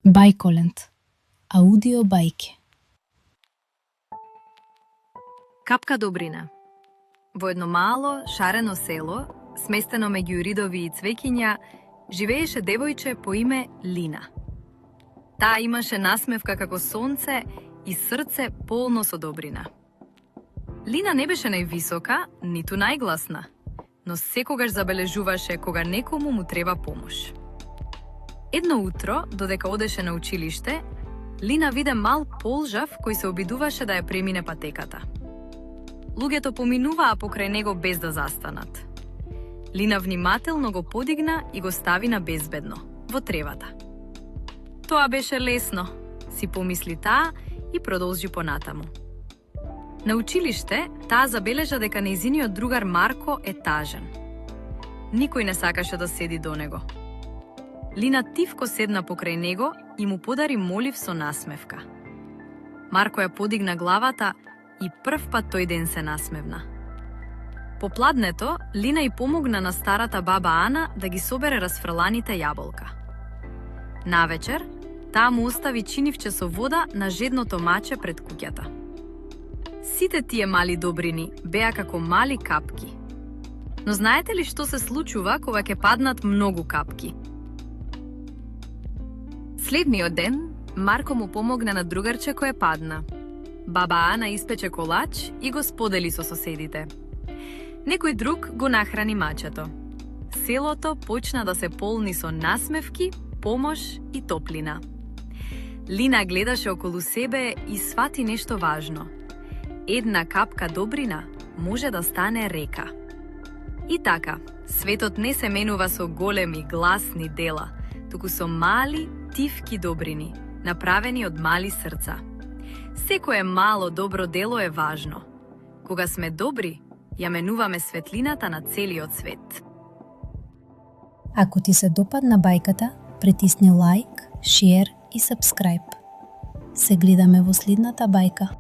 Бајколент. Аудио бајке. Капка добрина. Во едно мало, шарено село, сместено меѓу ридови и цвеќиња, живееше девојче по име Лина. Таа имаше насмевка како сонце и срце полно со добрина. Лина не беше највисока, ниту најгласна, но секогаш забележуваше кога некому му треба помош. Едно утро, додека одеше на училиште, Лина виде мал полжав кој се обидуваше да ја премине патеката. Луѓето поминуваа покрај него без да застанат. Лина внимателно го подигна и го стави на безбедно, во тревата. Тоа беше лесно, си помисли таа и продолжи понатаму. На училиште, таа забележа дека нејзиниот другар Марко е тажен. Никој не сакаше да седи до него. Лина тивко седна покрај него и му подари молив со насмевка. Марко ја подигна главата и прв пат тој ден се насмевна. Попладнето, Лина и помогна на старата баба Ана да ги собере расфрланите јаболка. Навечер, таа му остави чинивче со вода на жедното маче пред куќата. Сите тие мали добрини беа како мали капки. Но знаете ли што се случува кога ќе паднат многу капки? Следниот ден, Марко му помогна на другарче кој падна. Баба Ана испече колач и го сподели со соседите. Некој друг го нахрани мачето. Селото почна да се полни со насмевки, помош и топлина. Лина гледаше околу себе и свати нешто важно. Една капка добрина може да стане река. И така, светот не се менува со големи гласни дела, туку со мали, тивки добрини, направени од мали срца. Секое мало добро дело е важно. Кога сме добри, ја менуваме светлината на целиот свет. Ако ти се допадна бајката, притисни лајк, шер и сабскрајб. Се гледаме во следната бајка.